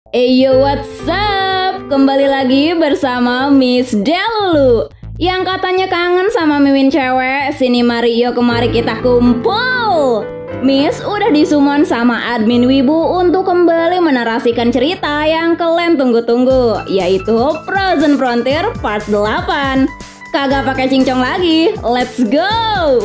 Eyo, what's up? Kembali lagi bersama Miss Delulu yang katanya kangen sama mimin cewek. Sini mari yo kemari kita kumpul. Miss udah disummon sama admin Wibu untuk kembali menarasikan cerita yang kalian tunggu-tunggu, yaitu Frozen Frontier Part 8. Kagak pakai cincong lagi, let's go!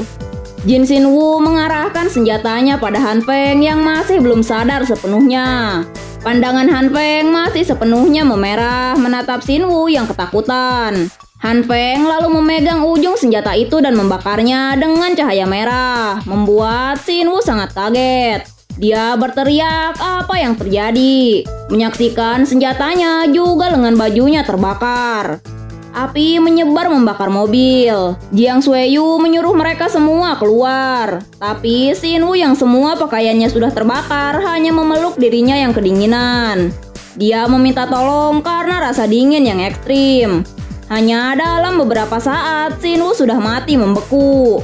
Jin Sinwoo mengarahkan senjatanya pada Han Feng yang masih belum sadar sepenuhnya. Pandangan Han Feng masih sepenuhnya memerah menatap Sinwoo yang ketakutan. Han Feng lalu memegang ujung senjata itu dan membakarnya dengan cahaya merah, membuat Sinwoo sangat kaget. Dia berteriak apa yang terjadi. Menyaksikan senjatanya juga lengan bajunya terbakar. Api menyebar membakar mobil. Jiang Sueyu menyuruh mereka semua keluar. Tapi Sinwoo yang semua pakaiannya sudah terbakar hanya memeluk dirinya yang kedinginan. Dia meminta tolong karena rasa dingin yang ekstrim. Hanya dalam beberapa saat Sinwoo sudah mati membeku.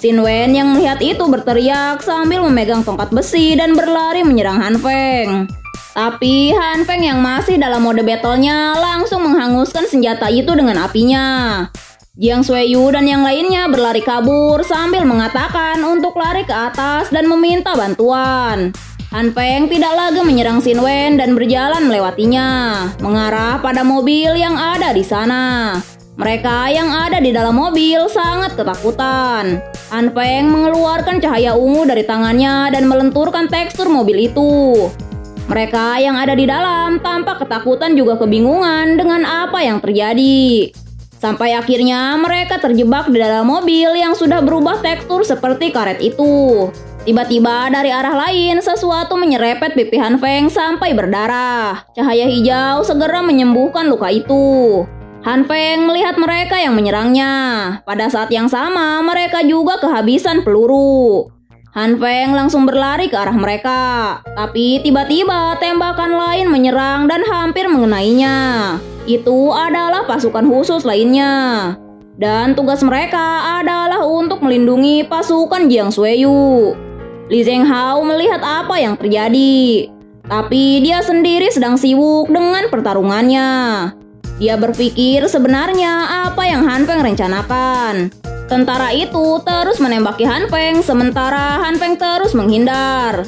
Sin Wen yang melihat itu berteriak sambil memegang tongkat besi dan berlari menyerang Han Feng. Tapi Han Feng yang masih dalam mode battle-nya langsung menghanguskan senjata itu dengan apinya. Jiang Sueyu dan yang lainnya berlari kabur sambil mengatakan untuk lari ke atas dan meminta bantuan. Han Feng tidak lagi menyerang Sin Wen dan berjalan melewatinya, mengarah pada mobil yang ada di sana. Mereka yang ada di dalam mobil sangat ketakutan. Han Feng mengeluarkan cahaya ungu dari tangannya dan melenturkan tekstur mobil itu. Mereka yang ada di dalam tampak ketakutan juga kebingungan dengan apa yang terjadi. Sampai akhirnya mereka terjebak di dalam mobil yang sudah berubah tekstur seperti karet itu. Tiba-tiba dari arah lain sesuatu menyerepet pipi Han Feng sampai berdarah. Cahaya hijau segera menyembuhkan luka itu. Han Feng melihat mereka yang menyerangnya. Pada saat yang sama mereka juga kehabisan peluru. Han Feng langsung berlari ke arah mereka. Tapi tiba-tiba tembakan lain menyerang dan hampir mengenainya. Itu adalah pasukan khusus lainnya. Dan tugas mereka adalah untuk melindungi pasukan Jiang Sueyu. Li Zhenghao melihat apa yang terjadi. Tapi dia sendiri sedang sibuk dengan pertarungannya. Dia berpikir sebenarnya apa yang Han Feng rencanakan. Tentara itu terus menembaki Han Feng sementara Han Feng terus menghindar.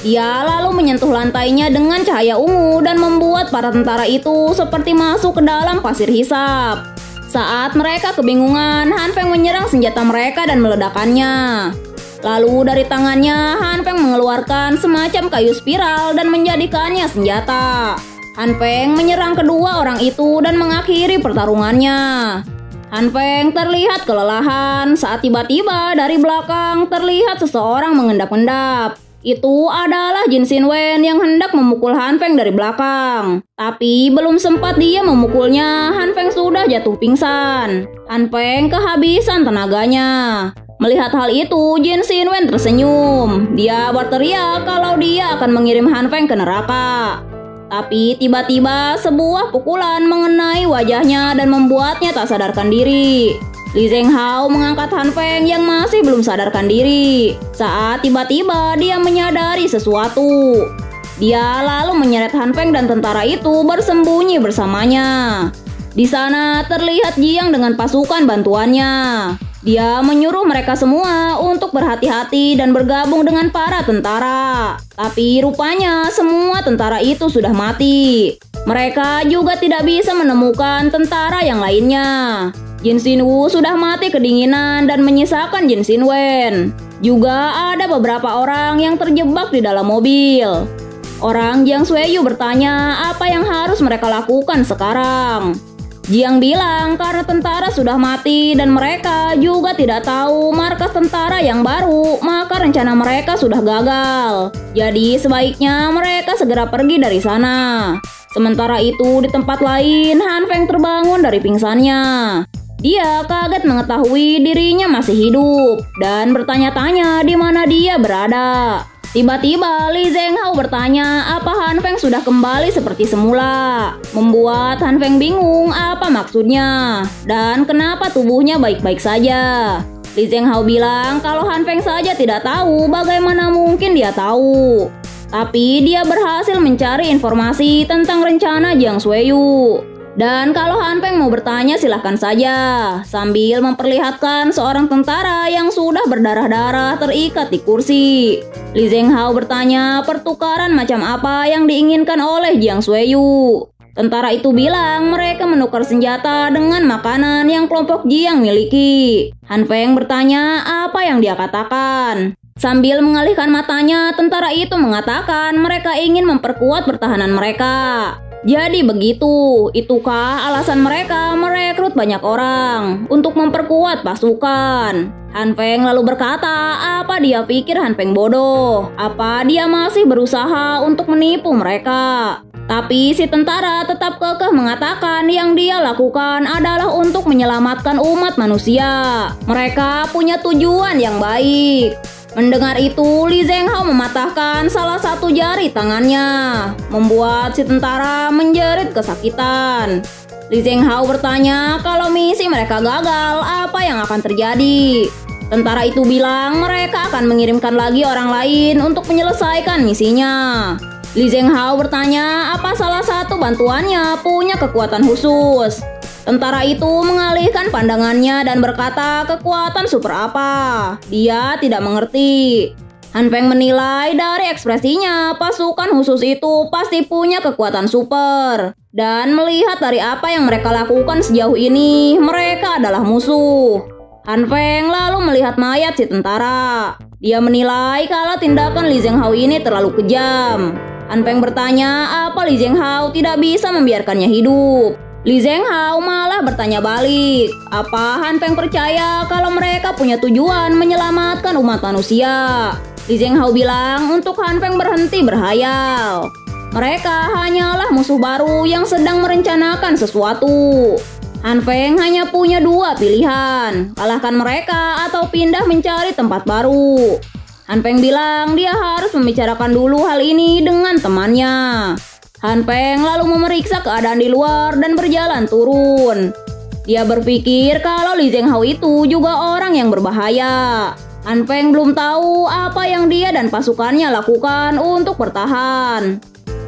Dia lalu menyentuh lantainya dengan cahaya ungu dan membuat para tentara itu seperti masuk ke dalam pasir hisap. Saat mereka kebingungan, Han Feng menyerang senjata mereka dan meledakannya. Lalu dari tangannya Han Feng mengeluarkan semacam kayu spiral dan menjadikannya senjata. Han Feng menyerang kedua orang itu dan mengakhiri pertarungannya. Han Feng terlihat kelelahan saat tiba-tiba dari belakang terlihat seseorang mengendap-endap. Itu adalah Jin Sin Wen yang hendak memukul Han Feng dari belakang. Tapi belum sempat dia memukulnya, Han Feng sudah jatuh pingsan. Han Feng kehabisan tenaganya. Melihat hal itu, Jin Sin Wen tersenyum. Dia berteriak kalau dia akan mengirim Han Feng ke neraka. Tapi tiba-tiba sebuah pukulan mengenai wajahnya dan membuatnya tak sadarkan diri. Li Zhenghao mengangkat Han Feng yang masih belum sadarkan diri. Saat tiba-tiba dia menyadari sesuatu. Dia lalu menyeret Han Feng dan tentara itu bersembunyi bersamanya. Di sana terlihat Jiang dengan pasukan bantuannya. Dia menyuruh mereka semua untuk berhati-hati dan bergabung dengan para tentara. Tapi rupanya semua tentara itu sudah mati. Mereka juga tidak bisa menemukan tentara yang lainnya. Jin Sinwoo sudah mati kedinginan dan menyisakan Jin Sin Wen. Juga ada beberapa orang yang terjebak di dalam mobil. Orang Jiang Sueyu bertanya apa yang harus mereka lakukan sekarang. Jiang bilang karena tentara sudah mati dan mereka juga tidak tahu markas tentara yang baru, maka rencana mereka sudah gagal. Jadi sebaiknya mereka segera pergi dari sana. Sementara itu di tempat lain, Han Feng terbangun dari pingsannya. Dia kaget mengetahui dirinya masih hidup dan bertanya-tanya di mana dia berada. Tiba-tiba Li Zhenghao bertanya apa Han Feng sudah kembali seperti semula. Membuat Han Feng bingung apa maksudnya dan kenapa tubuhnya baik-baik saja. Li Zhenghao bilang kalau Han Feng saja tidak tahu, bagaimana mungkin dia tahu. Tapi dia berhasil mencari informasi tentang rencana Jiang Shueyu. Dan kalau Han Peng mau bertanya silahkan saja, sambil memperlihatkan seorang tentara yang sudah berdarah-darah terikat di kursi. Li Zhenghao bertanya pertukaran macam apa yang diinginkan oleh Jiang Shueyu. Tentara itu bilang mereka menukar senjata dengan makanan yang kelompok Jiang miliki. Han Peng bertanya apa yang dia katakan. Sambil mengalihkan matanya, tentara itu mengatakan mereka ingin memperkuat pertahanan mereka. Jadi begitu, itukah alasan mereka merekrut banyak orang untuk memperkuat pasukan? Han Peng lalu berkata, apa dia pikir Han Peng bodoh? Apa dia masih berusaha untuk menipu mereka? Tapi si tentara tetap kekeh mengatakan yang dia lakukan adalah untuk menyelamatkan umat manusia. Mereka punya tujuan yang baik. Mendengar itu, Li Zhenghao mematahkan salah satu jari tangannya, membuat si tentara menjerit kesakitan. Li Zhenghao bertanya kalau misi mereka gagal, apa yang akan terjadi? Tentara itu bilang mereka akan mengirimkan lagi orang lain untuk menyelesaikan misinya. Li Zhenghao bertanya apa salah satu bantuannya punya kekuatan khusus. Tentara itu mengalihkan pandangannya dan berkata kekuatan super apa. Dia tidak mengerti. Han Peng menilai dari ekspresinya pasukan khusus itu pasti punya kekuatan super. Dan melihat dari apa yang mereka lakukan sejauh ini, mereka adalah musuh. Han Peng lalu melihat mayat si tentara. Dia menilai kalau tindakan Li Zhenghao ini terlalu kejam. Han Peng bertanya apa Li Zhenghao tidak bisa membiarkannya hidup. Li Zhenghao malah bertanya balik, apa Han Peng percaya kalau mereka punya tujuan menyelamatkan umat manusia? Li Zhenghao bilang untuk Han Peng berhenti berhayal. Mereka hanyalah musuh baru yang sedang merencanakan sesuatu. Han Peng hanya punya dua pilihan, kalahkan mereka atau pindah mencari tempat baru. Han Peng bilang dia harus membicarakan dulu hal ini dengan temannya. Han Peng lalu memeriksa keadaan di luar dan berjalan turun. Dia berpikir kalau Li Zhenghao itu juga orang yang berbahaya. Han Peng belum tahu apa yang dia dan pasukannya lakukan untuk bertahan.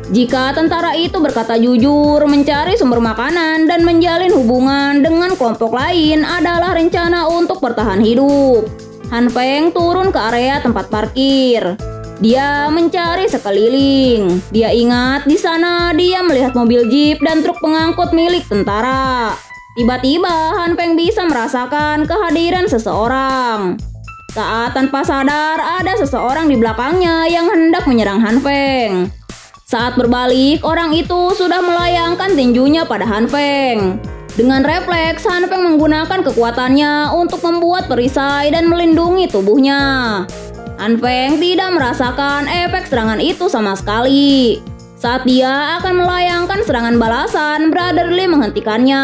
Jika tentara itu berkata jujur, mencari sumber makanan dan menjalin hubungan dengan kelompok lain adalah rencana untuk bertahan hidup. Han Peng turun ke area tempat parkir. Dia mencari sekeliling. Dia ingat di sana dia melihat mobil jeep dan truk pengangkut milik tentara. Tiba-tiba Han Peng bisa merasakan kehadiran seseorang. Saat tanpa sadar ada seseorang di belakangnya yang hendak menyerang Han Peng. Saat berbalik, orang itu sudah melayangkan tinjunya pada Han Peng. Dengan refleks, Han Peng menggunakan kekuatannya untuk membuat perisai dan melindungi tubuhnya. Han Peng tidak merasakan efek serangan itu sama sekali. Saat dia akan melayangkan serangan balasan, Brother Lee menghentikannya.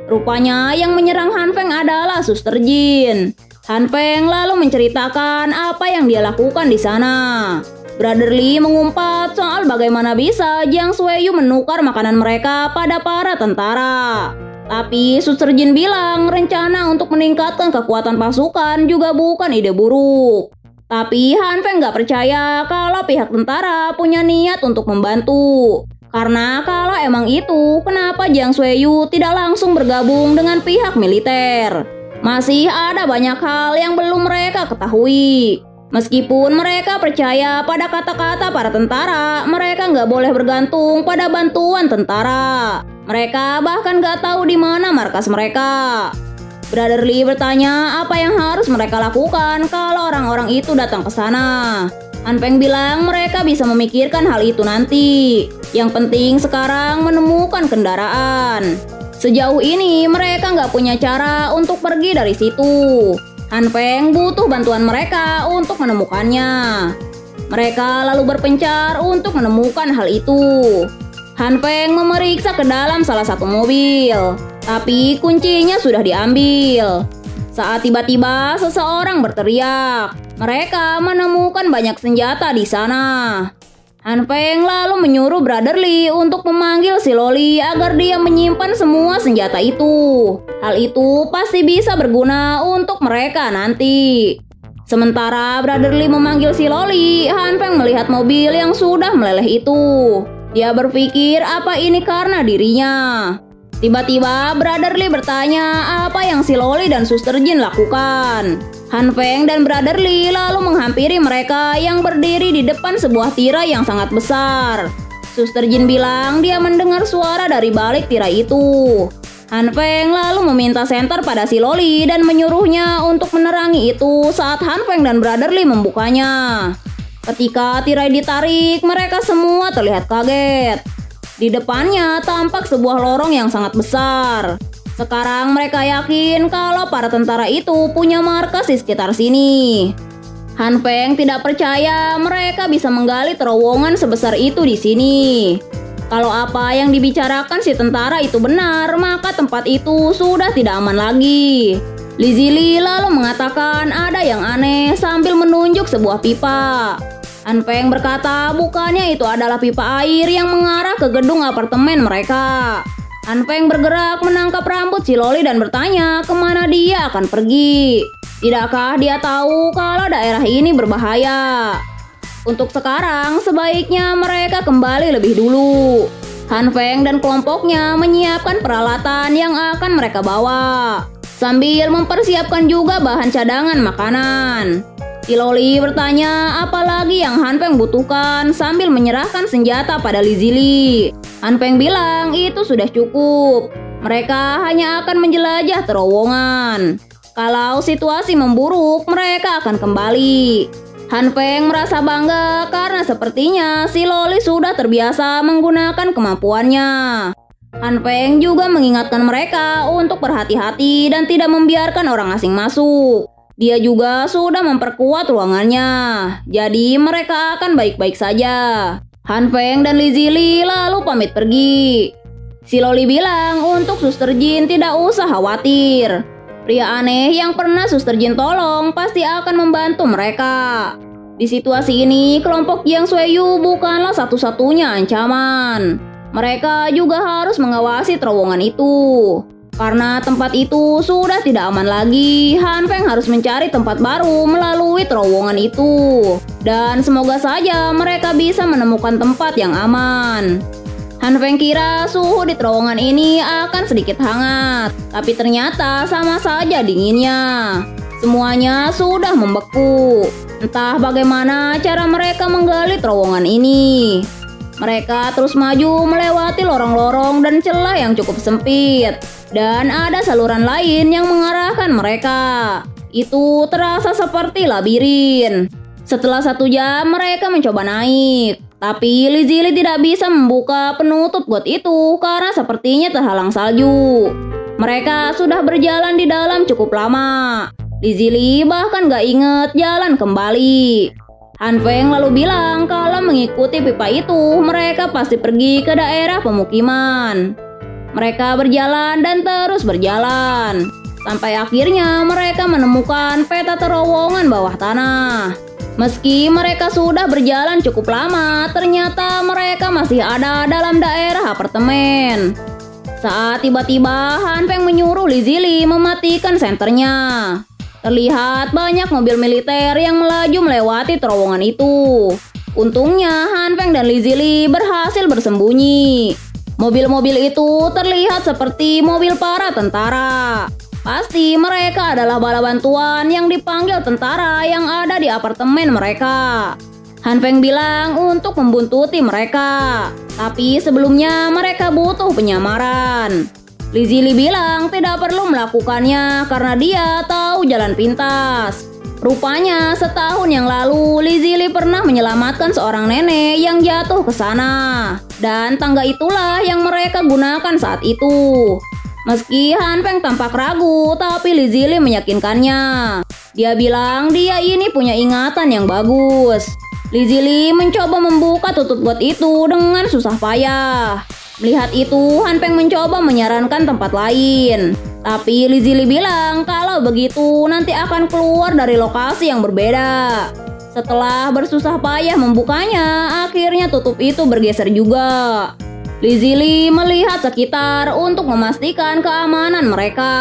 Rupanya yang menyerang Han Peng adalah Suster Jin. Han Peng lalu menceritakan apa yang dia lakukan di sana. Brother Lee mengumpat soal bagaimana bisa Jiang Shueyu menukar makanan mereka pada para tentara. Tapi Suster Jin bilang rencana untuk meningkatkan kekuatan pasukan juga bukan ide buruk. Tapi Han Peng gak percaya kalau pihak tentara punya niat untuk membantu. Karena kalau emang itu, kenapa Jiang Shueyu tidak langsung bergabung dengan pihak militer? Masih ada banyak hal yang belum mereka ketahui. Meskipun mereka percaya pada kata-kata para tentara, mereka gak boleh bergantung pada bantuan tentara. Mereka bahkan gak tahu di mana markas mereka. Brother Lee bertanya apa yang harus mereka lakukan kalau orang-orang itu datang ke sana. Han Peng bilang mereka bisa memikirkan hal itu nanti. Yang penting sekarang menemukan kendaraan. Sejauh ini mereka nggak punya cara untuk pergi dari situ. Han Peng butuh bantuan mereka untuk menemukannya. Mereka lalu berpencar untuk menemukan hal itu. Han Peng memeriksa ke dalam salah satu mobil. Tapi kuncinya sudah diambil. Saat tiba-tiba seseorang berteriak. Mereka menemukan banyak senjata di sana. Han Peng lalu menyuruh Brother Lee untuk memanggil si Loli agar dia menyimpan semua senjata itu. Hal itu pasti bisa berguna untuk mereka nanti. Sementara Brother Lee memanggil si Loli, Han Feng melihat mobil yang sudah meleleh itu. Dia berpikir apa ini karena dirinya. Tiba-tiba Brother Lee bertanya apa yang si Loli dan Suster Jin lakukan. Han Feng dan Brother Lee lalu menghampiri mereka yang berdiri di depan sebuah tirai yang sangat besar. Suster Jin bilang dia mendengar suara dari balik tirai itu. Han Feng lalu meminta senter pada si Loli dan menyuruhnya untuk menerangi itu saat Han Feng dan Brother Lee membukanya. Ketika tirai ditarik, mereka semua terlihat kaget. Di depannya tampak sebuah lorong yang sangat besar. Sekarang mereka yakin kalau para tentara itu punya markas di sekitar sini. Han Feng tidak percaya mereka bisa menggali terowongan sebesar itu di sini. Kalau apa yang dibicarakan si tentara itu benar, maka tempat itu sudah tidak aman lagi. Li Zili lalu mengatakan ada yang aneh sambil menunjuk sebuah pipa. Han Feng berkata bukannya itu adalah pipa air yang mengarah ke gedung apartemen mereka. Han Feng bergerak menangkap rambut si Loli dan bertanya kemana dia akan pergi. Tidakkah dia tahu kalau daerah ini berbahaya? Untuk sekarang sebaiknya mereka kembali lebih dulu. Han Feng dan kelompoknya menyiapkan peralatan yang akan mereka bawa, sambil mempersiapkan juga bahan cadangan makanan. Si Loli bertanya apa lagi yang Han Feng butuhkan sambil menyerahkan senjata pada Li Zili. Han Feng bilang itu sudah cukup. Mereka hanya akan menjelajah terowongan. Kalau situasi memburuk, mereka akan kembali. Han Feng merasa bangga karena sepertinya si Loli sudah terbiasa menggunakan kemampuannya. Han Feng juga mengingatkan mereka untuk berhati-hati dan tidak membiarkan orang asing masuk. Dia juga sudah memperkuat ruangannya, jadi mereka akan baik-baik saja. Han Feng dan Li Zili lalu pamit pergi. Si Loli bilang untuk Suster Jin tidak usah khawatir. Pria aneh yang pernah Suster Jin tolong pasti akan membantu mereka. Di situasi ini, kelompok Jiang Sueyu bukanlah satu-satunya ancaman. Mereka juga harus mengawasi terowongan itu. Karena tempat itu sudah tidak aman lagi, Han Feng harus mencari tempat baru melalui terowongan itu. Dan semoga saja mereka bisa menemukan tempat yang aman. Han Feng kira suhu di terowongan ini akan sedikit hangat, tapi ternyata sama saja dinginnya. Semuanya sudah membeku. Entah bagaimana cara mereka menggali terowongan ini. Mereka terus maju melewati lorong-lorong dan celah yang cukup sempit. Dan ada saluran lain yang mengarahkan mereka. Itu terasa seperti labirin. Setelah 1 jam mereka mencoba naik. Tapi Li Zili tidak bisa membuka penutup got itu karena sepertinya terhalang salju. Mereka sudah berjalan di dalam cukup lama. Li Zili bahkan gak inget jalan kembali. Han Feng lalu bilang kalau mengikuti pipa itu mereka pasti pergi ke daerah pemukiman. Mereka berjalan dan terus berjalan. Sampai akhirnya mereka menemukan peta terowongan bawah tanah. Meski mereka sudah berjalan cukup lama, ternyata mereka masih ada dalam daerah apartemen. Saat tiba-tiba Han Feng menyuruh Li Zili mematikan senternya. Terlihat banyak mobil militer yang melaju melewati terowongan itu. Untungnya Han Feng dan Li Zili berhasil bersembunyi. Mobil-mobil itu terlihat seperti mobil para tentara. Pasti mereka adalah bala bantuan yang dipanggil tentara yang ada di apartemen mereka. Han Feng bilang untuk membuntuti mereka. Tapi sebelumnya mereka butuh penyamaran. Li Zili bilang tidak perlu melakukannya karena dia tahu jalan pintas. Rupanya setahun yang lalu Li Zili pernah menyelamatkan seorang nenek yang jatuh ke sana. Dan tangga itulah yang mereka gunakan saat itu. Meski Han Feng tampak ragu, tapi Li Zili meyakinkannya. Dia bilang dia ini punya ingatan yang bagus. Li Zili mencoba membuka tutup got itu dengan susah payah. Melihat itu, Han Feng mencoba menyarankan tempat lain. Tapi Li Zili bilang kalau begitu nanti akan keluar dari lokasi yang berbeda. Setelah bersusah payah membukanya, akhirnya tutup itu bergeser juga. Li Zili melihat sekitar untuk memastikan keamanan mereka.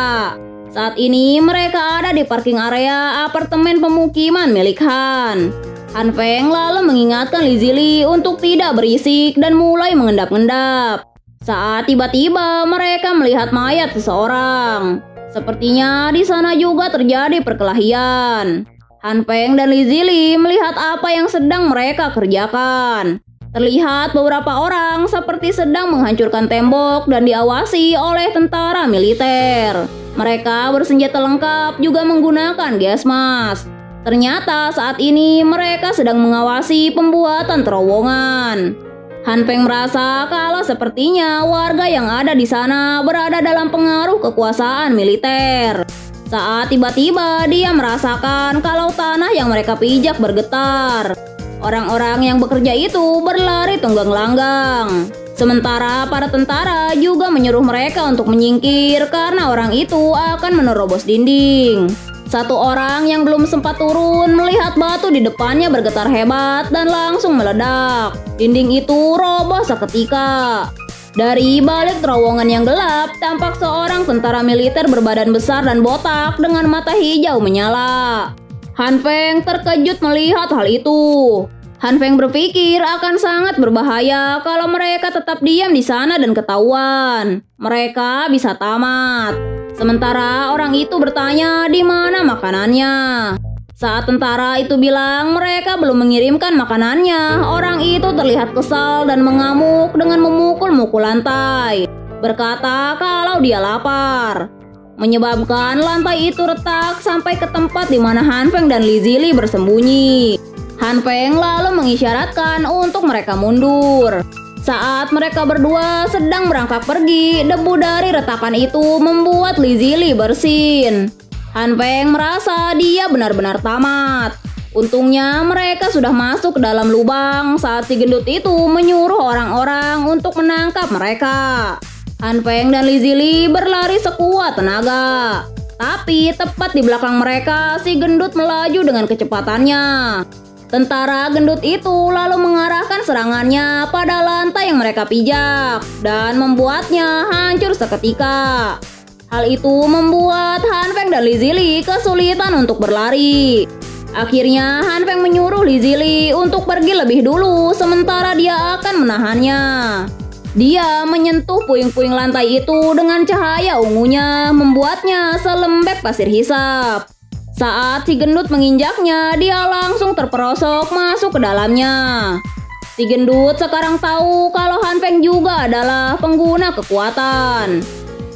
Saat ini mereka ada di parking area apartemen pemukiman milik Han. Han Feng lalu mengingatkan Li Zili untuk tidak berisik dan mulai mengendap-endap. Saat tiba-tiba mereka melihat mayat seseorang. Sepertinya di sana juga terjadi perkelahian. Han Feng dan Li Zili melihat apa yang sedang mereka kerjakan. Terlihat beberapa orang seperti sedang menghancurkan tembok dan diawasi oleh tentara militer. Mereka bersenjata lengkap juga menggunakan gas mask. Ternyata saat ini mereka sedang mengawasi pembuatan terowongan. Han Feng merasa kalau sepertinya warga yang ada di sana berada dalam pengaruh kekuasaan militer. Saat tiba-tiba dia merasakan kalau tanah yang mereka pijak bergetar. Orang-orang yang bekerja itu berlari tunggang-langgang. Sementara para tentara juga menyuruh mereka untuk menyingkir karena orang itu akan menerobos dinding. Satu orang yang belum sempat turun melihat batu di depannya bergetar hebat dan langsung meledak. Dinding itu roboh seketika. Dari balik terowongan yang gelap, tampak seorang tentara militer berbadan besar dan botak dengan mata hijau menyala. Han Feng terkejut melihat hal itu. Han Feng berpikir akan sangat berbahaya kalau mereka tetap diam di sana dan ketahuan. Mereka bisa tamat. Sementara orang itu bertanya di mana makanannya. Saat tentara itu bilang mereka belum mengirimkan makanannya, orang itu terlihat kesal dan mengamuk dengan memukul-mukul lantai. Berkata kalau dia lapar. Menyebabkan lantai itu retak sampai ke tempat di mana Han Feng dan Li Zili bersembunyi. Han Feng lalu mengisyaratkan untuk mereka mundur. Saat mereka berdua sedang berangkat pergi, debu dari retakan itu membuat Li Zili bersin. Han Feng merasa dia benar-benar tamat. Untungnya mereka sudah masuk ke dalam lubang saat si gendut itu menyuruh orang-orang untuk menangkap mereka. Han Feng dan Li Zili berlari sekuat tenaga. Tapi tepat di belakang mereka, si gendut melaju dengan kecepatannya. Tentara gendut itu lalu mengarahkan serangannya pada lantai yang mereka pijak dan membuatnya hancur seketika. Hal itu membuat Han Feng dan Li Zili kesulitan untuk berlari. Akhirnya Han Feng menyuruh Li Zili untuk pergi lebih dulu sementara dia akan menahannya. Dia menyentuh puing-puing lantai itu dengan cahaya ungunya membuatnya selembek pasir hisap. Saat si gendut menginjaknya, dia langsung terperosok masuk ke dalamnya. Si gendut sekarang tahu kalau Han Feng juga adalah pengguna kekuatan.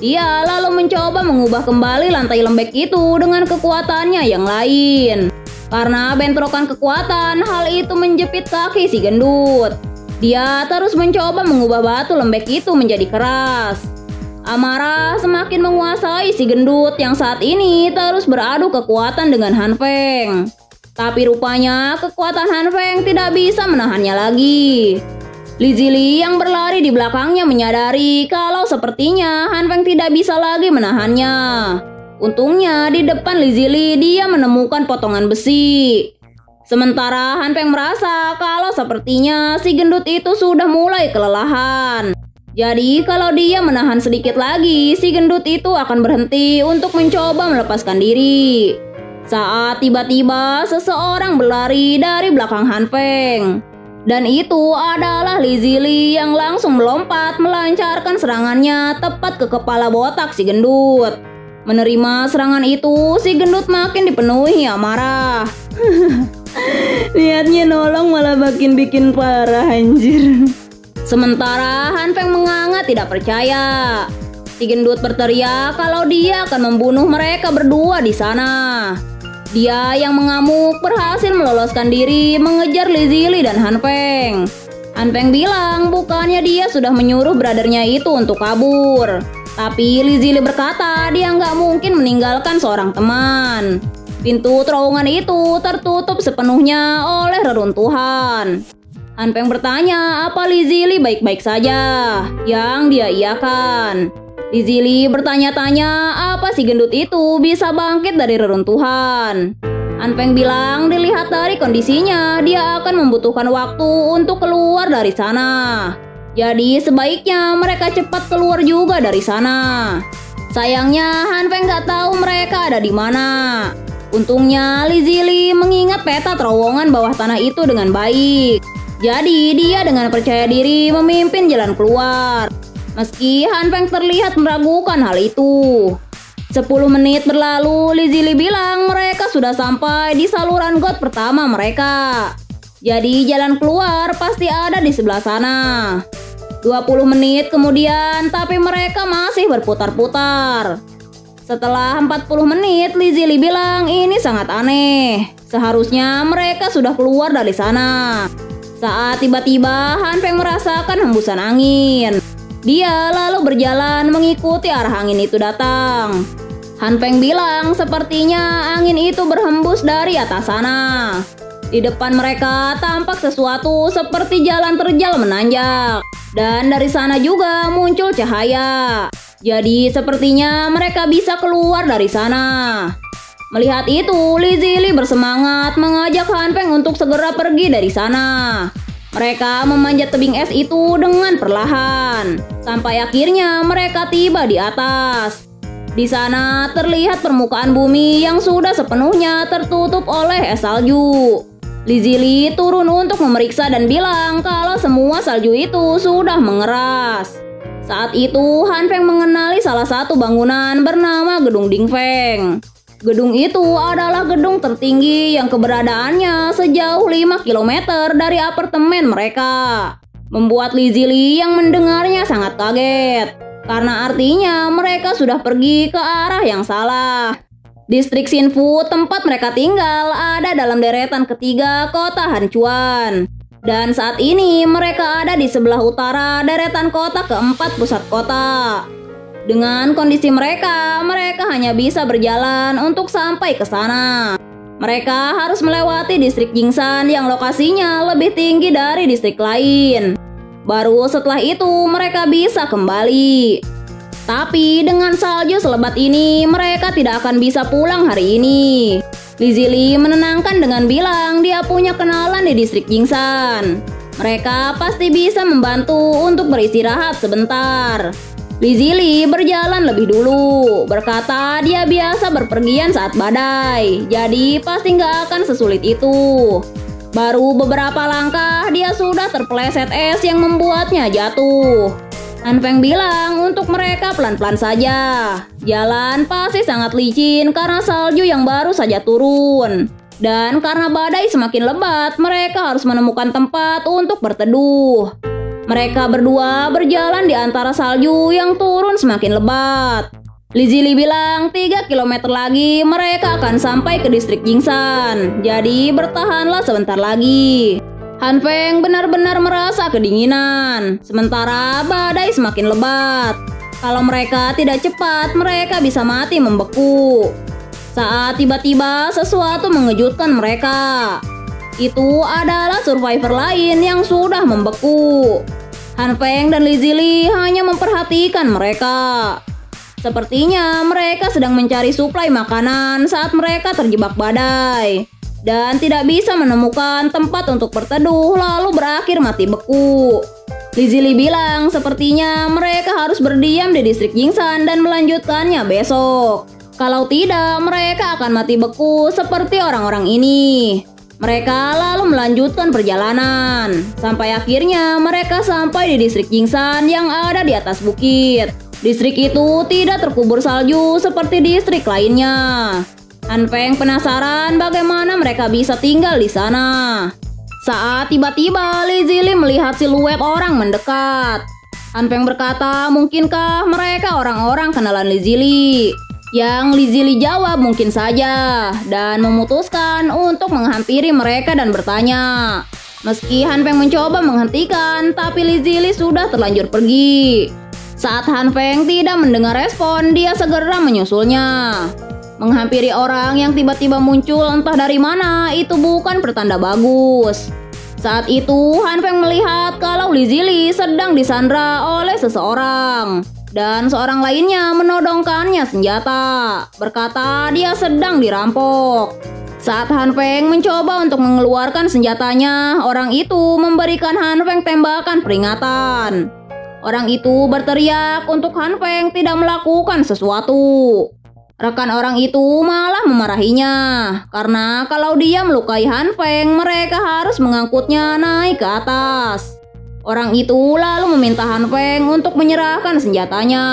Dia lalu mencoba mengubah kembali lantai lembek itu dengan kekuatannya yang lain. Karena bentrokan kekuatan, hal itu menjepit kaki si gendut. Dia terus mencoba mengubah batu lembek itu menjadi keras. Amarah semakin menguasai si gendut yang saat ini terus beradu kekuatan dengan Han Feng. Tapi rupanya kekuatan Han Feng tidak bisa menahannya lagi. Li Zili yang berlari di belakangnya menyadari kalau sepertinya Han Feng tidak bisa lagi menahannya. Untungnya di depan Li Zili dia menemukan potongan besi. Sementara Han Feng merasa kalau sepertinya si gendut itu sudah mulai kelelahan. Jadi kalau dia menahan sedikit lagi, si gendut itu akan berhenti untuk mencoba melepaskan diri. Saat tiba-tiba seseorang berlari dari belakang Han Feng. Dan itu adalah Li Zili yang langsung melompat melancarkan serangannya tepat ke kepala botak si gendut. Menerima serangan itu, si gendut makin dipenuhi amarah. Niatnya nolong malah makin bikin parah anjir. Sementara Han Feng menganga tidak percaya. Si gendut berteriak kalau dia akan membunuh mereka berdua di sana. Dia yang mengamuk berhasil meloloskan diri mengejar Li Zili dan Han Feng. Han Feng bilang bukannya dia sudah menyuruh bradernya itu untuk kabur. Tapi Li Zili berkata dia nggak mungkin meninggalkan seorang teman. Pintu terowongan itu tertutup sepenuhnya oleh reruntuhan. Han Feng bertanya apa Li Zili baik-baik saja, yang dia iakan. Li Zili bertanya-tanya apa si gendut itu bisa bangkit dari reruntuhan. Han Feng bilang dilihat dari kondisinya dia akan membutuhkan waktu untuk keluar dari sana. Jadi sebaiknya mereka cepat keluar juga dari sana. Sayangnya Han Feng nggak tahu mereka ada di mana. Untungnya Li Zili mengingat peta terowongan bawah tanah itu dengan baik. Jadi dia dengan percaya diri memimpin jalan keluar. Meski Han Feng terlihat meragukan hal itu. 10 menit berlalu, Li Zili bilang mereka sudah sampai di saluran got pertama mereka. Jadi jalan keluar pasti ada di sebelah sana. 20 menit kemudian, tapi mereka masih berputar-putar. Setelah 40 menit, Li Zili bilang ini sangat aneh. Seharusnya mereka sudah keluar dari sana. Saat tiba-tiba Han Feng merasakan hembusan angin. Dia lalu berjalan mengikuti arah angin itu datang. Han Feng bilang sepertinya angin itu berhembus dari atas sana. Di depan mereka tampak sesuatu seperti jalan terjal menanjak. Dan dari sana juga muncul cahaya. Jadi sepertinya mereka bisa keluar dari sana. Melihat itu, Li Zili bersemangat mengajak Han Feng untuk segera pergi dari sana. Mereka memanjat tebing es itu dengan perlahan. Sampai akhirnya mereka tiba di atas. Di sana terlihat permukaan bumi yang sudah sepenuhnya tertutup oleh es salju. Li Zili turun untuk memeriksa dan bilang kalau semua salju itu sudah mengeras. Saat itu Han Feng mengenali salah satu bangunan bernama Gedung Ding Feng. Gedung itu adalah gedung tertinggi yang keberadaannya sejauh 5 km dari apartemen mereka. Membuat Li Zili yang mendengarnya sangat kaget. Karena artinya mereka sudah pergi ke arah yang salah. Distrik Xinfu tempat mereka tinggal ada dalam deretan ketiga kota Hanchuan. Dan saat ini mereka ada di sebelah utara deretan kota keempat pusat kota. Dengan kondisi mereka hanya bisa berjalan untuk sampai ke sana. Mereka harus melewati distrik Jingsan yang lokasinya lebih tinggi dari distrik lain. Baru setelah itu mereka bisa kembali. Tapi dengan salju selebat ini mereka tidak akan bisa pulang hari ini. Li Zili menenangkan dengan bilang dia punya kenalan di distrik Jingsan. Mereka pasti bisa membantu untuk beristirahat sebentar. Li Zili berjalan lebih dulu, berkata dia biasa berpergian saat badai, jadi pasti nggak akan sesulit itu. Baru beberapa langkah dia sudah terpeleset es yang membuatnya jatuh. Han Feng bilang untuk mereka pelan-pelan saja. Jalan pasti sangat licin karena salju yang baru saja turun. Dan karena badai semakin lebat, mereka harus menemukan tempat untuk berteduh. Mereka berdua berjalan di antara salju yang turun semakin lebat. Li Zili bilang 3 km lagi mereka akan sampai ke distrik Jingsan. Jadi bertahanlah sebentar lagi. Han Feng benar-benar merasa kedinginan. Sementara badai semakin lebat. Kalau mereka tidak cepat, mereka bisa mati membeku. Saat tiba-tiba sesuatu mengejutkan mereka. Itu adalah survivor lain yang sudah membeku. Han Feng dan Li Zili hanya memperhatikan mereka. Sepertinya mereka sedang mencari suplai makanan saat mereka terjebak badai. Dan tidak bisa menemukan tempat untuk berteduh lalu berakhir mati beku. Li Zili bilang sepertinya mereka harus berdiam di distrik Jingsan dan melanjutkannya besok. Kalau tidak mereka akan mati beku seperti orang-orang ini. Mereka lalu melanjutkan perjalanan. Sampai akhirnya mereka sampai di distrik Jingsan yang ada di atas bukit. Distrik itu tidak terkubur salju seperti distrik lainnya. Han Feng penasaran bagaimana mereka bisa tinggal di sana. Saat tiba-tiba Li Zili melihat siluet orang mendekat. Han Feng berkata, mungkinkah mereka orang-orang kenalan Li Zili? Yang Li Zili jawab mungkin saja dan memutuskan untuk menghampiri mereka dan bertanya. Meski Han Feng mencoba menghentikan, tapi Li Zili sudah terlanjur pergi. Saat Han Feng tidak mendengar respon, dia segera menyusulnya. Menghampiri orang yang tiba-tiba muncul entah dari mana itu bukan pertanda bagus. Saat itu Han Feng melihat kalau Li Zili sedang disandra oleh seseorang. Dan seorang lainnya menodongkannya senjata. Berkata dia sedang dirampok. Saat Han Feng mencoba untuk mengeluarkan senjatanya, orang itu memberikan Han Feng tembakan peringatan. Orang itu berteriak untuk Han Feng tidak melakukan sesuatu. Rekan orang itu malah memarahinya karena kalau dia melukai Han Feng, mereka harus mengangkutnya naik ke atas. Orang itu lalu meminta Han Feng untuk menyerahkan senjatanya.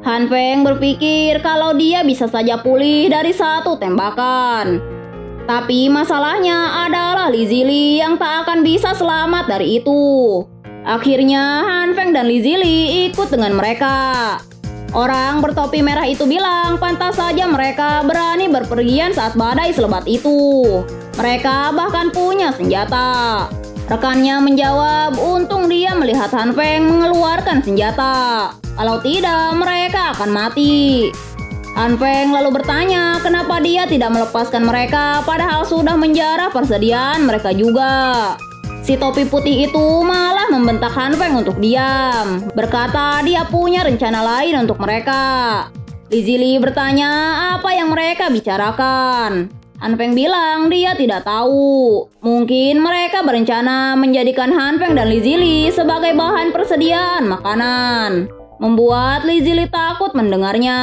Han Feng berpikir kalau dia bisa saja pulih dari satu tembakan. Tapi masalahnya adalah Li Zili yang tak akan bisa selamat dari itu. Akhirnya Han Feng dan Li Zili ikut dengan mereka. Orang bertopi merah itu bilang pantas saja mereka berani berpergian saat badai selebat itu. Mereka bahkan punya senjata. Rekannya menjawab untung dia melihat Han Feng mengeluarkan senjata. Kalau tidak mereka akan mati. Han Feng lalu bertanya kenapa dia tidak melepaskan mereka padahal sudah menjarah persediaan mereka juga. Si topi putih itu malah membentak Han Feng untuk diam. Berkata dia punya rencana lain untuk mereka. Li Zili bertanya apa yang mereka bicarakan. Han Feng bilang dia tidak tahu. Mungkin mereka berencana menjadikan Han Feng dan Li Zili sebagai bahan persediaan makanan. Membuat Li Zili takut mendengarnya.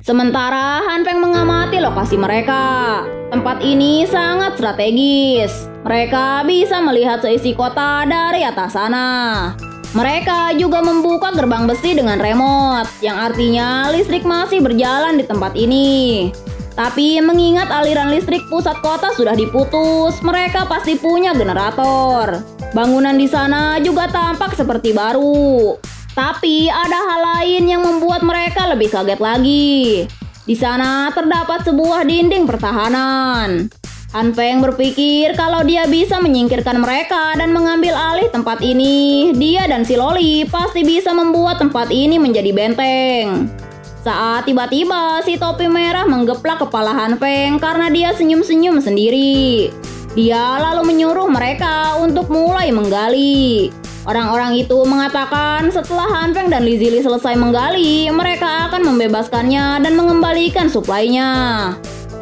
Sementara Han Feng mengamati lokasi mereka. Tempat ini sangat strategis. Mereka bisa melihat seisi kota dari atas sana. Mereka juga membuka gerbang besi dengan remote, yang artinya listrik masih berjalan di tempat ini. Tapi mengingat aliran listrik pusat kota sudah diputus, mereka pasti punya generator. Bangunan di sana juga tampak seperti baru. Tapi ada hal lain yang membuat mereka lebih kaget lagi. Di sana terdapat sebuah dinding pertahanan. Han Feng berpikir kalau dia bisa menyingkirkan mereka dan mengambil alih tempat ini, dia dan si Loli pasti bisa membuat tempat ini menjadi benteng. Saat tiba-tiba si topi merah menggeplak kepala Han Feng karena dia senyum-senyum sendiri. Dia lalu menyuruh mereka untuk mulai menggali. Orang-orang itu mengatakan setelah Han Feng dan Li Zili selesai menggali, mereka akan membebaskannya dan mengembalikan suplainya.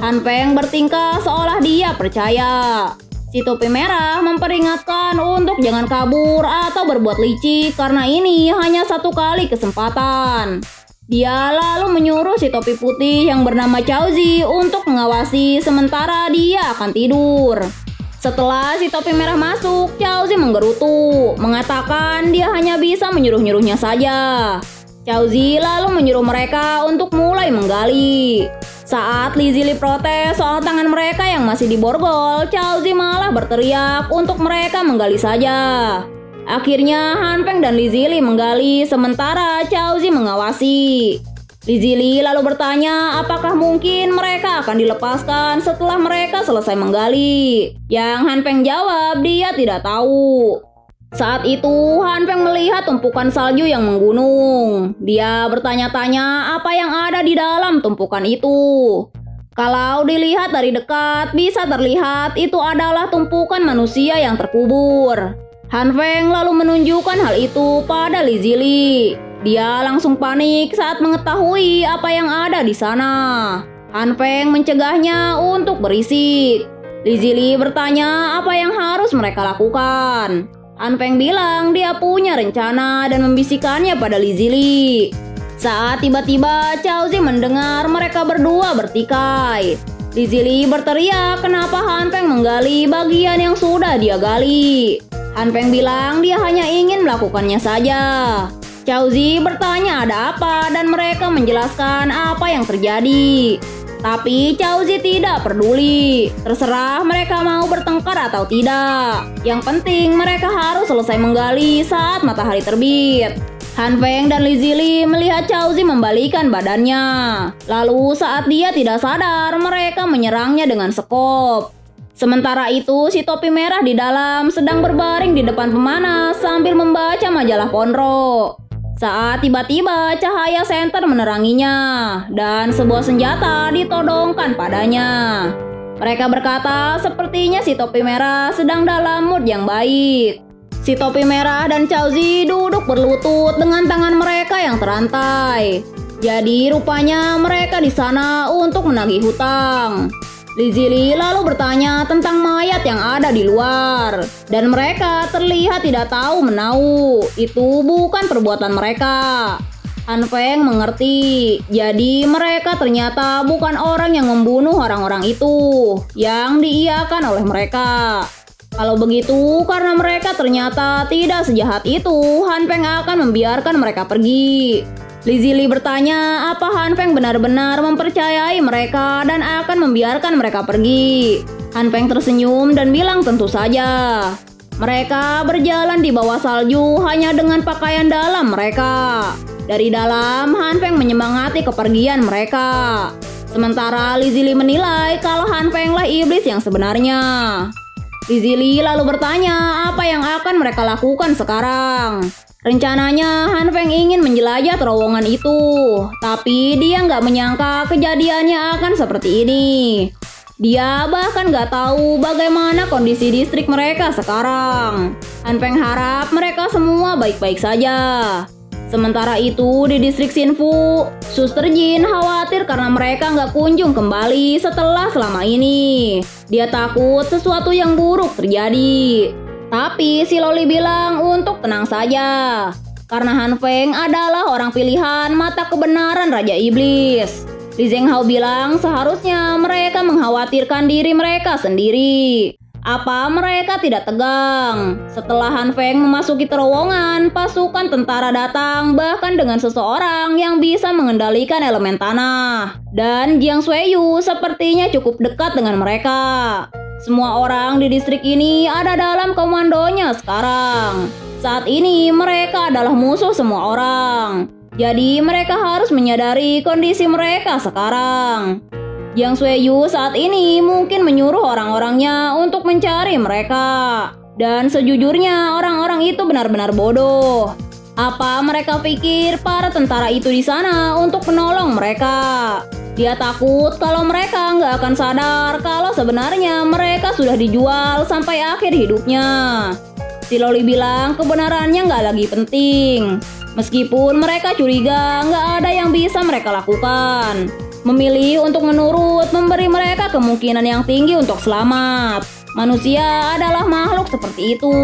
Han Feng bertingkah seolah dia percaya. Si topi merah memperingatkan untuk jangan kabur atau berbuat licik karena ini hanya satu kali kesempatan. Dia lalu menyuruh si topi putih yang bernama Cao Zi untuk mengawasi sementara dia akan tidur. Setelah si topi merah masuk, Cao Zi menggerutu, mengatakan dia hanya bisa menyuruh-nyuruhnya saja. Cao Zi lalu menyuruh mereka untuk mulai menggali. Saat Li Zili protes soal tangan mereka yang masih diborgol, Cao Zi malah berteriak untuk mereka menggali saja. Akhirnya Han Feng dan Li Zili menggali sementara Cao Zi mengawasi. Li Zili lalu bertanya apakah mungkin mereka akan dilepaskan setelah mereka selesai menggali. Yang Han Feng jawab dia tidak tahu. Saat itu Han Feng melihat tumpukan salju yang menggunung. Dia bertanya-tanya apa yang ada di dalam tumpukan itu. Kalau dilihat dari dekat bisa terlihat itu adalah tumpukan manusia yang terkubur. Han Feng lalu menunjukkan hal itu pada Li Zili. Dia langsung panik saat mengetahui apa yang ada di sana. Han Feng mencegahnya untuk berisik. Li Zili bertanya apa yang harus mereka lakukan. Han Feng bilang dia punya rencana dan membisikkannya pada Li Zili. Saat tiba-tiba Cao Zi mendengar mereka berdua bertikai. Li Zili berteriak kenapa Han Feng menggali bagian yang sudah dia gali. Han Feng bilang dia hanya ingin melakukannya saja. Cao Zi bertanya ada apa dan mereka menjelaskan apa yang terjadi. Tapi Cao Zi tidak peduli. Terserah mereka mau bertengkar atau tidak. Yang penting mereka harus selesai menggali saat matahari terbit. Han Feng dan Li Zili melihat Cao Zi membalikan badannya. Lalu saat dia tidak sadar, mereka menyerangnya dengan sekop. Sementara itu si topi merah di dalam sedang berbaring di depan pemanas sambil membaca majalah Ponro. Saat tiba-tiba cahaya senter meneranginya dan sebuah senjata ditodongkan padanya. Mereka berkata sepertinya si topi merah sedang dalam mood yang baik. Si topi merah dan Cao Zi duduk berlutut dengan tangan mereka yang terantai. Jadi rupanya mereka di sana untuk menagih hutang. Li Zili lalu bertanya tentang mayat yang ada di luar. Dan mereka terlihat tidak tahu menahu. Itu bukan perbuatan mereka. Han Feng mengerti. Jadi mereka ternyata bukan orang yang membunuh orang-orang itu yang diiyakan oleh mereka. Kalau begitu, karena mereka ternyata tidak sejahat itu, Han Feng akan membiarkan mereka pergi. Li Zili bertanya apa Han Feng benar-benar mempercayai mereka dan akan membiarkan mereka pergi. Han Feng tersenyum dan bilang tentu saja. Mereka berjalan di bawah salju hanya dengan pakaian dalam mereka. Dari dalam, Han Feng menyemangati kepergian mereka. Sementara Li Zili menilai kalau Han Feng lah iblis yang sebenarnya. Li Zili lalu bertanya apa yang akan mereka lakukan sekarang. Rencananya Han Feng ingin menjelajah terowongan itu, tapi dia nggak menyangka kejadiannya akan seperti ini. Dia bahkan nggak tahu bagaimana kondisi distrik mereka sekarang. Han Feng harap mereka semua baik-baik saja. Sementara itu di distrik Xinfu, Suster Jin khawatir karena mereka nggak kunjung kembali setelah selama ini. Dia takut sesuatu yang buruk terjadi. Tapi si Loli bilang untuk tenang saja. Karena Han Feng adalah orang pilihan mata kebenaran Raja Iblis. Li Zhenghao bilang seharusnya mereka mengkhawatirkan diri mereka sendiri. Apa mereka tidak tegang? Setelah Han Feng memasuki terowongan, pasukan tentara datang bahkan dengan seseorang yang bisa mengendalikan elemen tanah. Dan Jiang Xueyu sepertinya cukup dekat dengan mereka. Semua orang di distrik ini ada dalam komandonya sekarang. Saat ini mereka adalah musuh semua orang. Jadi mereka harus menyadari kondisi mereka sekarang. Jiang Xueyu saat ini mungkin menyuruh orang-orangnya untuk mencari mereka. Dan sejujurnya orang-orang itu benar-benar bodoh. Apa mereka pikir para tentara itu di sana untuk menolong mereka? Dia takut kalau mereka nggak akan sadar kalau sebenarnya mereka sudah dijual sampai akhir hidupnya. Si Loli bilang kebenarannya nggak lagi penting. Meskipun mereka curiga nggak ada yang bisa mereka lakukan. Memilih untuk menurut memberi mereka kemungkinan yang tinggi untuk selamat. Manusia adalah makhluk seperti itu.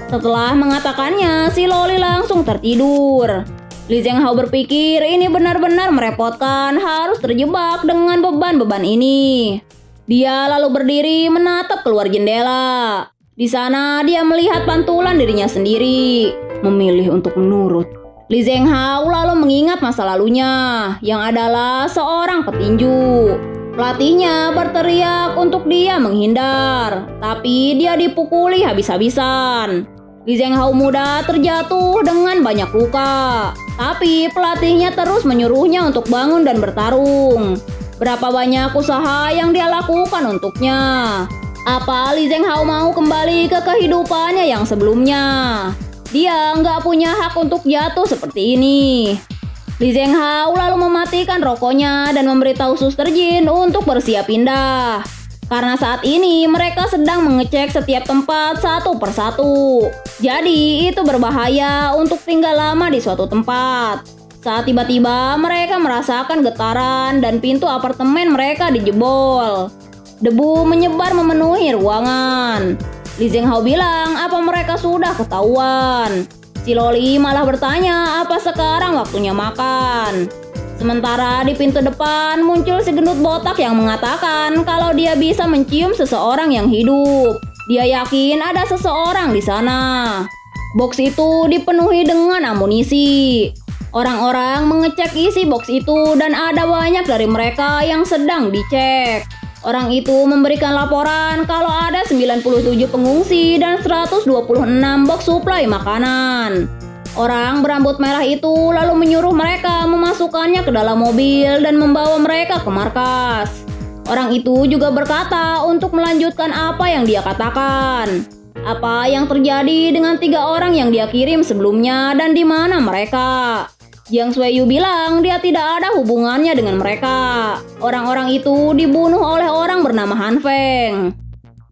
Setelah mengatakannya, si Loli langsung tertidur. Li Zhenghao berpikir ini benar-benar merepotkan harus terjebak dengan beban-beban ini. Dia lalu berdiri menatap keluar jendela. Di sana dia melihat pantulan dirinya sendiri. Memilih untuk menurut. Li Zhenghao lalu mengingat masa lalunya yang adalah seorang petinju. Pelatihnya berteriak untuk dia menghindar, tapi dia dipukuli habis-habisan. Li Zhenghao muda terjatuh dengan banyak luka, tapi pelatihnya terus menyuruhnya untuk bangun dan bertarung. Berapa banyak usaha yang dia lakukan untuknya. Apa Li Zhenghao mau kembali ke kehidupannya yang sebelumnya? Dia nggak punya hak untuk jatuh seperti ini. Li Zhenghao lalu mematikan rokoknya dan memberitahu Suster Jin untuk bersiap pindah. Karena saat ini mereka sedang mengecek setiap tempat satu persatu. Jadi itu berbahaya untuk tinggal lama di suatu tempat. Saat tiba-tiba mereka merasakan getaran dan pintu apartemen mereka dijebol. Debu menyebar memenuhi ruangan. Li Zhenghao bilang apa mereka sudah ketahuan. Si Loli malah bertanya apa sekarang waktunya makan. Sementara di pintu depan muncul si gendut botak yang mengatakan kalau dia bisa mencium seseorang yang hidup. Dia yakin ada seseorang di sana. Box itu dipenuhi dengan amunisi. Orang-orang mengecek isi box itu dan ada banyak dari mereka yang sedang dicek. Orang itu memberikan laporan kalau ada 97 pengungsi dan 126 box suplai makanan. Orang berambut merah itu lalu menyuruh mereka memasukkannya ke dalam mobil dan membawa mereka ke markas. Orang itu juga berkata untuk melanjutkan apa yang dia katakan. Apa yang terjadi dengan 3 orang yang dia kirim sebelumnya dan di mana mereka? Jiang Xueyu bilang dia tidak ada hubungannya dengan mereka. Orang-orang itu dibunuh oleh orang bernama Han Feng.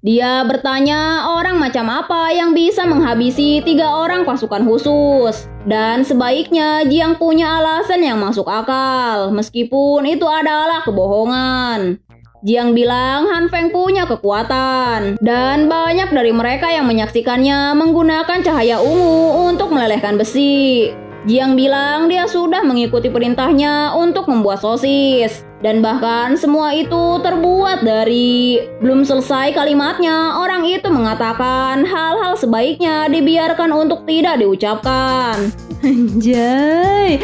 Dia bertanya orang macam apa yang bisa menghabisi 3 orang pasukan khusus. Dan sebaiknya Jiang punya alasan yang masuk akal, meskipun itu adalah kebohongan. Jiang bilang Han Feng punya kekuatan, dan banyak dari mereka yang menyaksikannya menggunakan cahaya ungu untuk melelehkan besi. Jiang bilang dia sudah mengikuti perintahnya untuk membuat sosis, dan bahkan semua itu terbuat dari... Belum selesai kalimatnya, orang itu mengatakan hal-hal sebaiknya dibiarkan untuk tidak diucapkan. Anjay,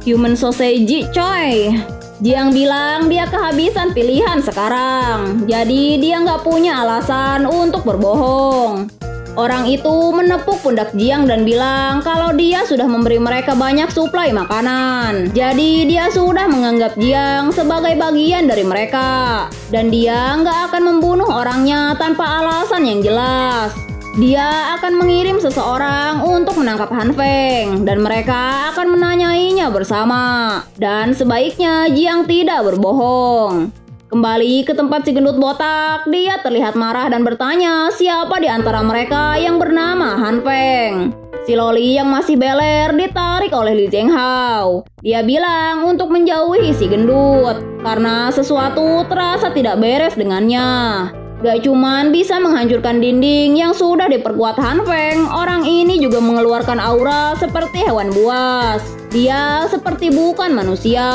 human sausage coy. Jiang bilang dia kehabisan pilihan sekarang, jadi dia nggak punya alasan untuk berbohong. Orang itu menepuk pundak Jiang dan bilang kalau dia sudah memberi mereka banyak suplai makanan. Jadi dia sudah menganggap Jiang sebagai bagian dari mereka. Dan dia nggak akan membunuh orangnya tanpa alasan yang jelas. Dia akan mengirim seseorang untuk menangkap Han Feng, dan mereka akan menanyainya bersama. Dan sebaiknya Jiang tidak berbohong. Kembali ke tempat si gendut botak, dia terlihat marah dan bertanya siapa di antara mereka yang bernama Han Feng. Si Loli yang masih beler ditarik oleh Li Zhenghao. Dia bilang untuk menjauhi si gendut, karena sesuatu terasa tidak beres dengannya. Gak cuman bisa menghancurkan dinding yang sudah diperkuat Han Feng, orang ini juga mengeluarkan aura seperti hewan buas. Dia seperti bukan manusia.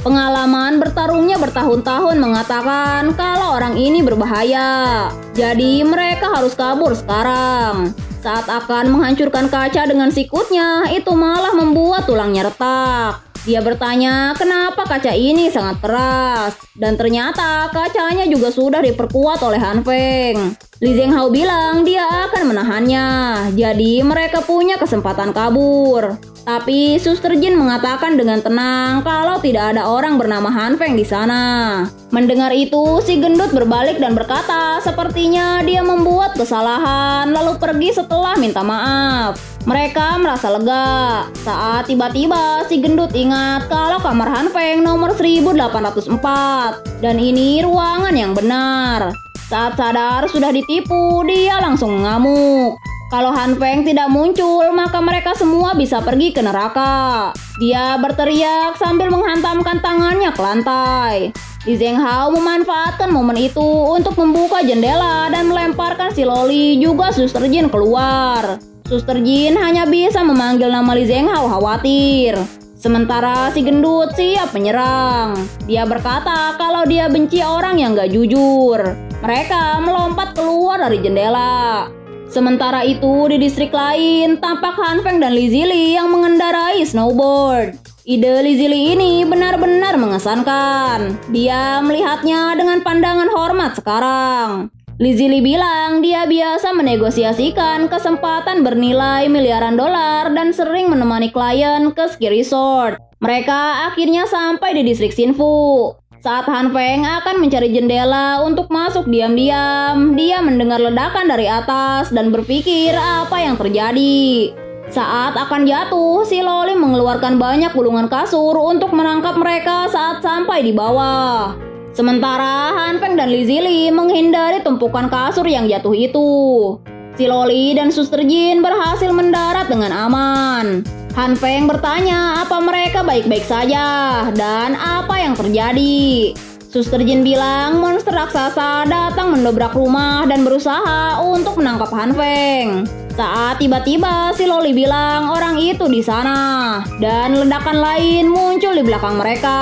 Pengalaman bertarungnya bertahun-tahun mengatakan kalau orang ini berbahaya. Jadi mereka harus kabur sekarang. Saat akan menghancurkan kaca dengan sikutnya, itu malah membuat tulangnya retak. Dia bertanya kenapa kaca ini sangat keras, dan ternyata kacanya juga sudah diperkuat oleh Han Feng. Li Zhenghao bilang dia akan menahannya, jadi mereka punya kesempatan kabur. Tapi Suster Jin mengatakan dengan tenang kalau tidak ada orang bernama Han Feng di sana. Mendengar itu, si gendut berbalik dan berkata sepertinya dia membuat kesalahan lalu pergi setelah minta maaf. Mereka merasa lega saat tiba-tiba si gendut ingat kalau kamar Han Feng nomor 1804 dan ini ruangan yang benar. Saat sadar sudah ditipu, dia langsung mengamuk. Kalau Han Feng tidak muncul, maka mereka semua bisa pergi ke neraka. Dia berteriak sambil menghantamkan tangannya ke lantai. Li Zhenghao memanfaatkan momen itu untuk membuka jendela dan melemparkan si Loli juga Suster Jin keluar. Suster Jin hanya bisa memanggil nama Li Zhenghao khawatir. Sementara si gendut siap menyerang. Dia berkata kalau dia benci orang yang gak jujur. Mereka melompat keluar dari jendela. Sementara itu di distrik lain tampak Han Feng dan Li Zili yang mengendarai snowboard. Ide Li Zili ini benar-benar mengesankan. Dia melihatnya dengan pandangan hormat sekarang. Li Zili bilang dia biasa menegosiasikan kesempatan bernilai miliaran dolar dan sering menemani klien ke ski resort. Mereka akhirnya sampai di distrik Xinfu. Saat Han Feng akan mencari jendela untuk masuk diam-diam, dia mendengar ledakan dari atas dan berpikir apa yang terjadi. Saat akan jatuh, si Loli mengeluarkan banyak gulungan kasur untuk menangkap mereka saat sampai di bawah. Sementara Han Feng dan Li Zili menghindari tumpukan kasur yang jatuh itu. Si Loli dan Suster Jin berhasil mendarat dengan aman. Han Feng bertanya apa mereka baik-baik saja dan apa yang terjadi. Suster Jin bilang monster raksasa datang mendobrak rumah dan berusaha untuk menangkap Han Feng. Saat tiba-tiba si Loli bilang orang itu di sana dan ledakan lain muncul di belakang mereka.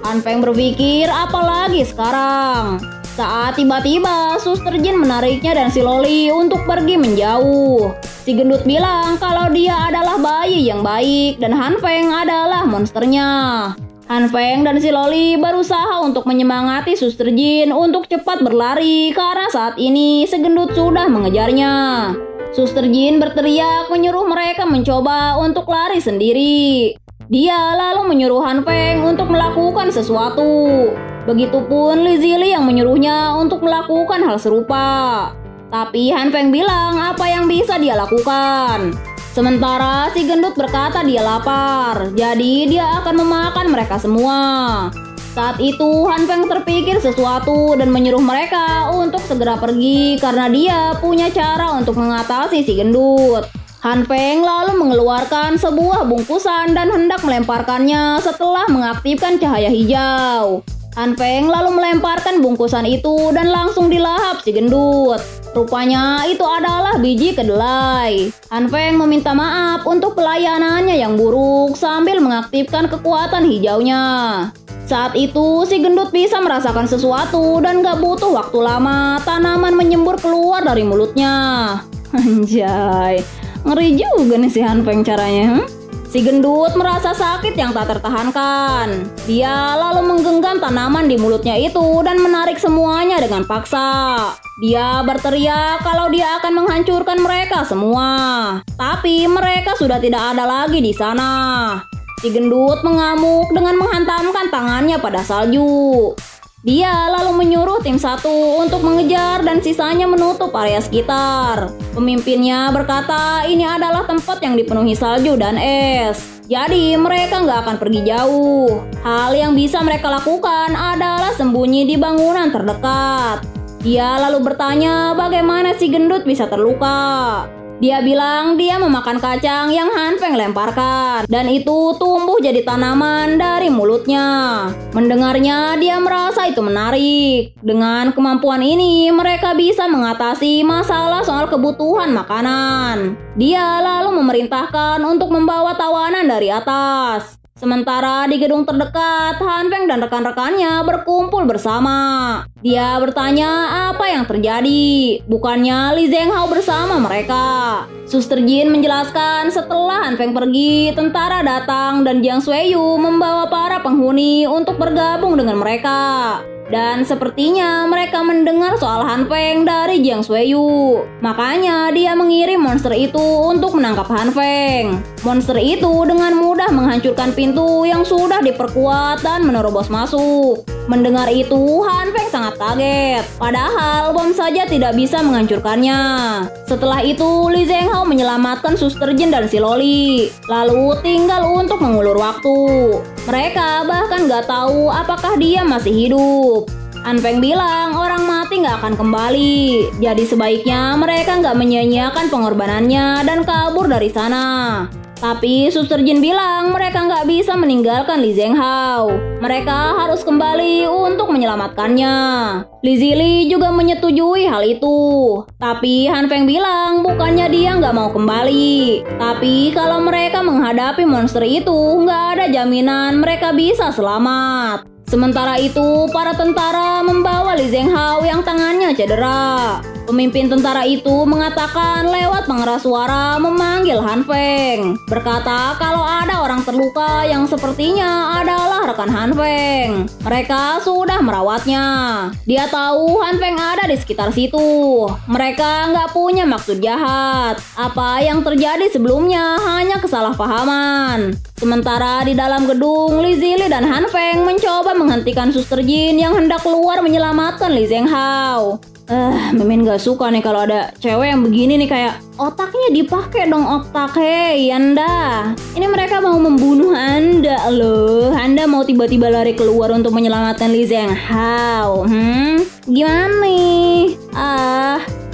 Han Feng berpikir apalagi sekarang. Saat tiba-tiba Suster Jin menariknya dan si Loli untuk pergi menjauh. Si gendut bilang kalau dia adalah bayi yang baik dan Han Feng adalah monsternya. Han Feng dan si Loli berusaha untuk menyemangati Suster Jin untuk cepat berlari karena saat ini si gendut sudah mengejarnya. Suster Jin berteriak menyuruh mereka mencoba untuk lari sendiri. Dia lalu menyuruh Han Feng untuk melakukan sesuatu. Begitupun Li Zili yang menyuruhnya untuk melakukan hal serupa. Tapi Han Feng bilang apa yang bisa dia lakukan. Sementara si gendut berkata dia lapar, jadi dia akan memakan mereka semua. Saat itu Han Feng terpikir sesuatu dan menyuruh mereka untuk segera pergi karena dia punya cara untuk mengatasi si gendut. Han Feng lalu mengeluarkan sebuah bungkusan dan hendak melemparkannya setelah mengaktifkan cahaya hijau. Han Feng lalu melemparkan bungkusan itu dan langsung dilahap si gendut. Rupanya itu adalah biji kedelai. Han Feng meminta maaf untuk pelayanannya yang buruk sambil mengaktifkan kekuatan hijaunya. Saat itu si gendut bisa merasakan sesuatu dan gak butuh waktu lama tanaman menyembur keluar dari mulutnya. Anjay, ngeri juga nih si Han Feng caranya. Si gendut merasa sakit yang tak tertahankan. Dia lalu menggenggam tanaman di mulutnya itu dan menarik semuanya dengan paksa. Dia berteriak kalau dia akan menghancurkan mereka semua. Tapi mereka sudah tidak ada lagi di sana. Si gendut mengamuk dengan menghantamkan tangannya pada salju. Dia lalu menyuruh tim satu untuk mengejar dan sisanya menutup area sekitar. Pemimpinnya berkata ini adalah tempat yang dipenuhi salju dan es. Jadi mereka nggak akan pergi jauh. Hal yang bisa mereka lakukan adalah sembunyi di bangunan terdekat. Dia lalu bertanya bagaimana si gendut bisa terluka. Dia bilang dia memakan kacang yang Han Feng lemparkan dan itu tumbuh jadi tanaman dari mulutnya. Mendengarnya dia merasa itu menarik. Dengan kemampuan ini mereka bisa mengatasi masalah soal kebutuhan makanan. Dia lalu memerintahkan untuk membawa tawanan dari atas. Sementara di gedung terdekat, Han Feng dan rekan-rekannya berkumpul bersama. Dia bertanya apa yang terjadi. Bukannya Li Zhenghao bersama mereka. Suster Jin menjelaskan setelah Han Feng pergi, tentara datang dan Jiang Xueyu membawa para penghuni untuk bergabung dengan mereka. Dan sepertinya mereka mendengar soal Han Feng dari Jiang Xueyu. Makanya dia mengirim monster itu untuk menangkap Han Feng. Monster itu dengan mudah menghancurkan pintu yang sudah diperkuat dan menerobos masuk. Mendengar itu, Han Feng sangat kaget. Padahal bom saja tidak bisa menghancurkannya. Setelah itu, Li Zhenghao menyelamatkan Suster Jin dan si Loli. Lalu tinggal untuk mengulur waktu. Mereka bahkan gak tahu apakah dia masih hidup. Han Feng bilang orang mati gak akan kembali. Jadi sebaiknya mereka gak menyia-nyiakan pengorbanannya dan kabur dari sana. Tapi Suster Jin bilang mereka nggak bisa meninggalkan Li Zhenghao. Mereka harus kembali untuk menyelamatkannya. Li Zili juga menyetujui hal itu. Tapi Han Feng bilang bukannya dia nggak mau kembali. Tapi kalau mereka menghadapi monster itu, nggak ada jaminan mereka bisa selamat. Sementara itu, para tentara membawa Li Zhenghao yang tangannya cedera. Pemimpin tentara itu mengatakan lewat pengeras suara memanggil Han Feng. Berkata kalau ada orang terluka yang sepertinya adalah rekan Han Feng. Mereka sudah merawatnya. Dia tahu Han Feng ada di sekitar situ. Mereka nggak punya maksud jahat. Apa yang terjadi sebelumnya hanya kesalahpahaman. Sementara di dalam gedung, Li Zili dan Han Feng mencoba menghentikan Suster Jin yang hendak keluar menyelamatkan Li Zhenghao. Mimin gak suka nih kalau ada cewek yang begini nih, kayak otaknya dipakai dong otak. Hei Anda, ini mereka mau membunuh Anda loh. Anda mau tiba-tiba lari keluar untuk menyelamatkan Li Zhenghao. Gimana nih?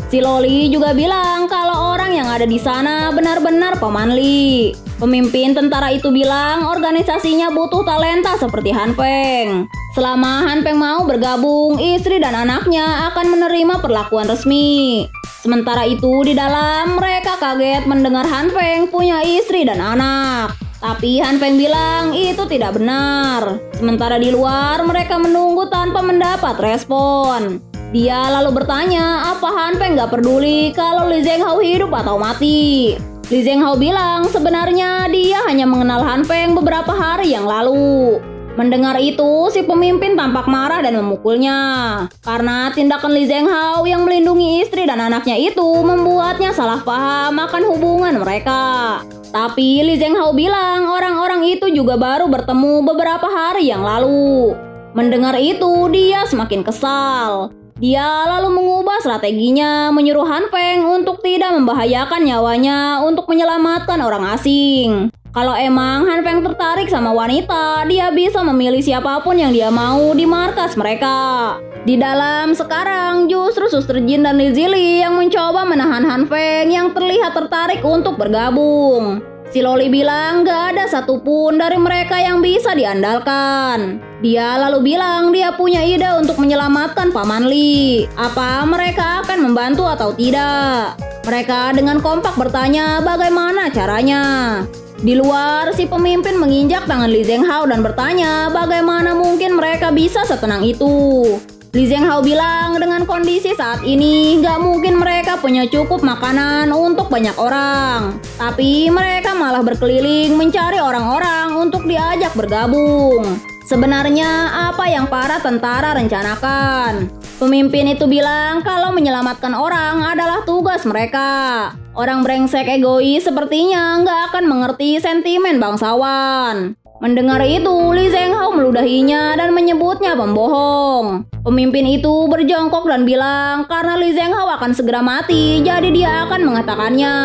Si Loli juga bilang kalau orang yang ada di sana benar-benar Paman Li. Pemimpin tentara itu bilang organisasinya butuh talenta seperti Han Feng. Selama Han Feng mau bergabung, istri dan anaknya akan menerima perlakuan resmi. Sementara itu di dalam, mereka kaget mendengar Han Feng punya istri dan anak. Tapi Han Feng bilang itu tidak benar. Sementara di luar, mereka menunggu tanpa mendapat respon. Dia lalu bertanya apa Han Feng gak peduli kalau Li Zhenghao hidup atau mati. Li Zhenghao bilang sebenarnya dia hanya mengenal Han Feng beberapa hari yang lalu. Mendengar itu, si pemimpin tampak marah dan memukulnya. Karena tindakan Li Zhenghao yang melindungi istri dan anaknya itu membuatnya salah paham akan hubungan mereka. Tapi Li Zhenghao bilang orang-orang itu juga baru bertemu beberapa hari yang lalu. Mendengar itu, dia semakin kesal. Dia lalu mengubah strateginya, menyuruh Han Feng untuk tidak membahayakan nyawanya untuk menyelamatkan orang asing. Kalau emang Han Feng tertarik sama wanita, dia bisa memilih siapapun yang dia mau di markas mereka. Di dalam sekarang justru Suster Jin dan Li Zili yang mencoba menahan Han Feng yang terlihat tertarik untuk bergabung. Si Loli bilang gak ada satupun dari mereka yang bisa diandalkan. Dia lalu bilang dia punya ide untuk menyelamatkan Paman Lee. Apa mereka akan membantu atau tidak? Mereka dengan kompak bertanya bagaimana caranya. Di luar, si pemimpin menginjak tangan Li Zhenghao dan bertanya bagaimana mungkin mereka bisa setenang itu. Li Zhenghao bilang dengan kondisi saat ini gak mungkin mereka punya cukup makanan untuk banyak orang. Tapi mereka malah berkeliling mencari orang-orang untuk diajak bergabung. Sebenarnya apa yang para tentara rencanakan? Pemimpin itu bilang kalau menyelamatkan orang adalah tugas mereka. Orang brengsek egois sepertinya nggak akan mengerti sentimen bangsawan. Mendengar itu, Li Zhenghao meludahinya dan menyebutnya pembohong. Pemimpin itu berjongkok dan bilang karena Li Zhenghao akan segera mati, jadi dia akan mengatakannya.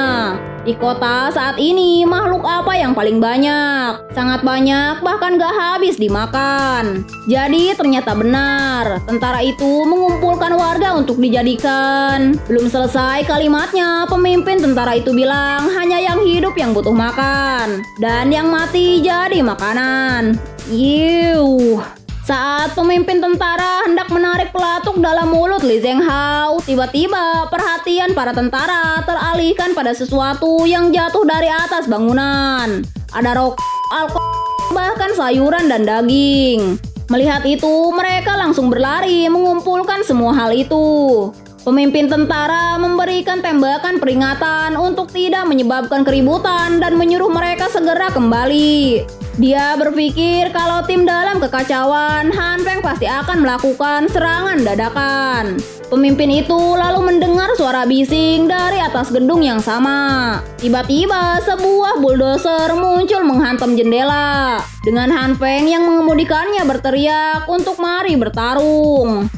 Di kota saat ini, makhluk apa yang paling banyak? Sangat banyak, bahkan gak habis dimakan. Jadi ternyata benar, tentara itu mengumpulkan warga untuk dijadikan. Belum selesai kalimatnya, pemimpin tentara itu bilang hanya yang hidup yang butuh makan. Dan yang mati jadi makanan. Yuh. Saat pemimpin tentara hendak menarik pelatuk dalam mulut Li Zhenghao, tiba-tiba perhatian para tentara teralihkan pada sesuatu yang jatuh dari atas bangunan. Ada rokok, alkohol, bahkan sayuran dan daging. Melihat itu, mereka langsung berlari mengumpulkan semua hal itu. Pemimpin tentara memberikan tembakan peringatan untuk tidak menyebabkan keributan dan menyuruh mereka segera kembali. Dia berpikir kalau tim dalam kekacauan, Han Feng pasti akan melakukan serangan dadakan. Pemimpin itu lalu mendengar suara bising dari atas gedung yang sama. Tiba-tiba sebuah bulldozer muncul menghantam jendela. Dengan Han Feng yang mengemudikannya berteriak untuk mari bertarung.